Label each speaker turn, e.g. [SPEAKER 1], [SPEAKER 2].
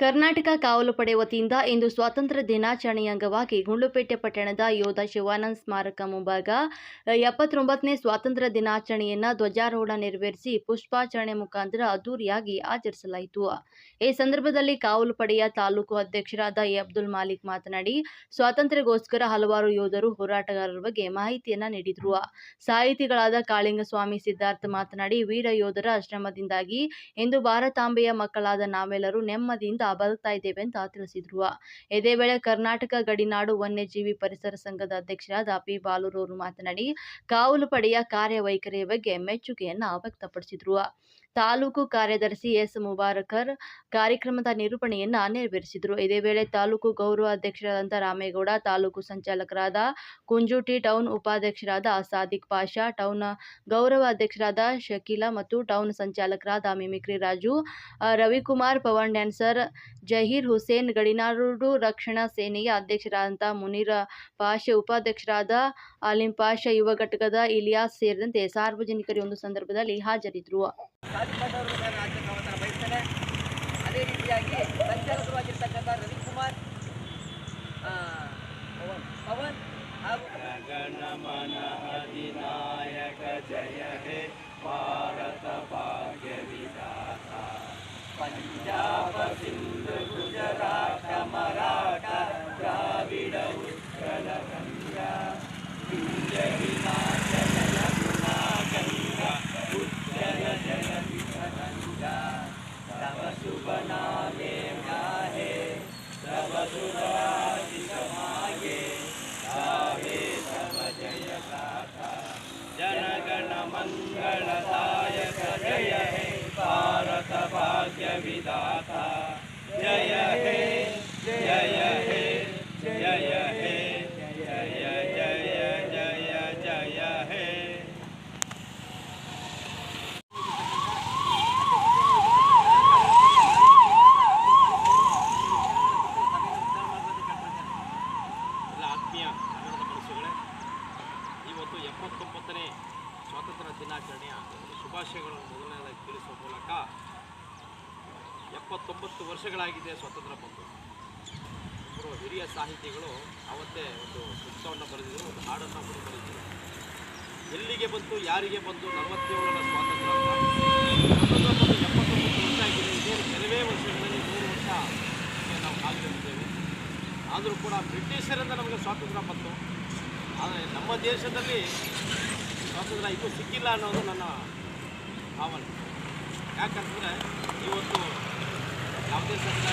[SPEAKER 1] ಕರ್ನಾಟಕ ಕಾವಲು ಪಡೆ ವತಿಯಿಂದ ಇಂದು ಸ್ವಾತಂತ್ರ್ಯ ದಿನಾಚರಣೆಯ ಅಂಗವಾಗಿ ಗುಂಡ್ಲುಪೇಟೆ ಪಟ್ಟಣದ ಯೋಧ ಶಿವಾನಂದ ಸ್ಮಾರಕ ಮುಂಭಾಗ 79ನೇ ಸ್ವಾತಂತ್ರ್ಯ ದಿನಾಚರಣೆಯನ್ನು ಧ್ವಜಾರೋಹಣ ನೆರವೇರಿಸಿ ಪುಷ್ಪಾಚರಣೆ ಮುಖಾಂತರ ಅದ್ದೂರಿಯಾಗಿ ಆಚರಿಸಲಾಯಿತು. ಈ ಸಂದರ್ಭದಲ್ಲಿ ಕಾವಲು ಪಡೆಯ ತಾಲೂಕು ಅಧ್ಯಕ್ಷರಾದ ಎ. ಅಬ್ದುಲ್ ಮಾಲಿಕ್ ಮಾತನಾಡಿ, ಸ್ವಾತಂತ್ರ್ಯಕ್ಕೋಸ್ಕರ ಹಲವಾರು ಯೋಧರು, ಹೋರಾಟಗಾರರ ಬಗ್ಗೆ ಮಾಹಿತಿಯನ್ನು ನೀಡಿದರು. ಸಾಹಿತಿಗಳಾದ ಕಾಳಿಂಗಸ್ವಾಮಿ ಸಿದ್ಧಾರ್ಥ ಮಾತನಾಡಿ, ವೀರ ಯೋಧರ ಶ್ರಮದಿಂದಾಗಿ ಇಂದು ಭಾರತಾಂಬೆಯ ಮಕ್ಕಳಾದ ನಾವೆಲ್ಲರೂ ನೆಮ್ಮದಿಯಿಂದ ಬದುಕ್ತಾ ಇದ್ದೇವೆ ಅಂತ ತಿಳಿಸಿದ್ರು. ಇದೇ ವೇಳೆ ಕರ್ನಾಟಕ ಗಡಿನಾಡು ವನ್ಯಜೀವಿ ಪರಿಸರ ಸಂಘದ ಅಧ್ಯಕ್ಷರಾದ ಪಿ. ಬಾಲೂರವರು ಮಾತನಾಡಿ, ಕಾವಲು ಪಡೆಯ ಕಾರ್ಯವೈಖರಿಯ ಬಗ್ಗೆ ಮೆಚ್ಚುಗೆಯನ್ನ ವ್ಯಕ್ತಪಡಿಸಿದ್ರು. ತಾಲೂಕು ಕಾರ್ಯದರ್ಶಿ ಎಸ್. ಮುಬಾರಕರ್ ಕಾರ್ಯಕ್ರಮದ ನಿರೂಪಣೆಯನ್ನ ನೆರವೇರಿಸಿದರು. ಇದೇ ವೇಳೆ ತಾಲೂಕು ಗೌರವ ಅಧ್ಯಕ್ಷರಾದಂಥ ರಾಮೇಗೌಡ, ತಾಲೂಕು ಸಂಚಾಲಕರಾದ ಕುಂಜುಟಿ, ಟೌನ್ ಉಪಾಧ್ಯಕ್ಷರಾದ ಸಾದಿಕ್ ಪಾಷಾ, ಟೌನ್ ಗೌರವ ಅಧ್ಯಕ್ಷರಾದ ಶಕೀಲಾ ಮತ್ತು ಟೌನ್ ಸಂಚಾಲಕರಾದ ಮಿಮಿಕ್ರಿ ರಾಜು, ರವಿಕುಮಾರ್, ಪವನ್ ಡ್ಯಾನ್ಸರ್ ಜಹೀರ್ ಹುಸೇನ್, ಗಡಿನಾಡು ರಕ್ಷಣಾ ಸೇನೆಯ ಅಧ್ಯಕ್ಷರಾದಂಥ ಮುನೀರ್ ಪಾಷಾ, ಉಪಾಧ್ಯಕ್ಷರಾದ ಅಲಿಂ ಪಾಷಾ, ಯುವ ಘಟಕದ ಇಲಿಯಾಸ್ ಸೇರಿದಂತೆ ಸಾರ್ವಜನಿಕರು ಒಂದು ಸಂದರ್ಭದಲ್ಲಿ ಹಾಜರಿದ್ದರು.
[SPEAKER 2] ಅದೇ ರೀತಿಯಾಗಿ ಸಂಚಾಲಕರಾಗಿರ್ತಕ್ಕಂಥ ರವಿಕುಮಾರ್, ಪವನ್ ಹಾಗೂ
[SPEAKER 3] ಗಣಮನ ಅಧಿನಾಯಕ ಜಯ ಹೇ ಭಾರತ ಭಾಗ್ಯ ವಿಧಾತ ಪಂಜಾಬ ಸಿಂಧು ಗುಜರಾತ ಮರಾಠ ದ್ರಾವಿಡ ಉತ್ಕಲ ಗಂಗಾ ವಿಂಧ್ಯ ಹಿಮಾಚಲ ಯಮುನಾ ಗಂಗಾ ಉಜ್ಜಲ ಜಲ ವಿಠಲಂಗಾ तव शुभ नामे गाहे तव सुराशिष मागे गाहे तव जय गाथा जनगण मंगलदायक जय हे भारत भाग्य विधाता जय हे जय हे जय हे जय जय जय जय हे ಆತ್ಮೀಯ ಕನ್ನಡದ ಮನಸ್ಸುಗಳೇ, ಇವತ್ತು 79ನೇ ಸ್ವಾತಂತ್ರ್ಯ ದಿನಾಚರಣೆಯ ಶುಭಾಶಯಗಳನ್ನು ಮೊದಲನೇದಾಗಿ ತಿಳಿಸುವ ಮೂಲಕ 79 ವರ್ಷಗಳಾಗಿದೆ ಸ್ವಾತಂತ್ರ್ಯ ಬಂದು. ಇಬ್ಬರು ಹಿರಿಯ ಸಾಹಿತಿಗಳು ಅವತ್ತೇ ಒಂದು ಪುಸ್ತಕವನ್ನು ಬರೆದಿದ್ದರು, ಒಂದು ಹಾಡನ್ನು ಕೂಡ ಬರೆದಿದ್ದರು. ಎಲ್ಲಿಗೆ ಬಂತು, ಯಾರಿಗೆ ಬಂತು 47ರ ಸ್ವಾತಂತ್ರ್ಯ ಅಂತ. 79 ವರ್ಷ ಆಗಿದೆ. ಇದೇ ಕೆಲವೇ ವರ್ಷಗಳಲ್ಲಿ 100 ವರ್ಷ ನಾವು ಕಾಲಿಟ್ಟಿದ್ದೇವೆ. ಆದರೂ ಕೂಡ ಬ್ರಿಟಿಷರಿಂದ ನಮಗೆ ಸ್ವಾತಂತ್ರ್ಯ ಬಂತು. ಆದರೆ ನಮ್ಮ ದೇಶದಲ್ಲಿ ಸ್ವಾತಂತ್ರ್ಯ ಇದು ಸಿಕ್ಕಿಲ್ಲ ಅನ್ನೋದು ನನ್ನ ಭಾವನೆ. ಯಾಕಂತಂದರೆ ಇವತ್ತು ಯಾವುದೇ ಸಮುದಾಯ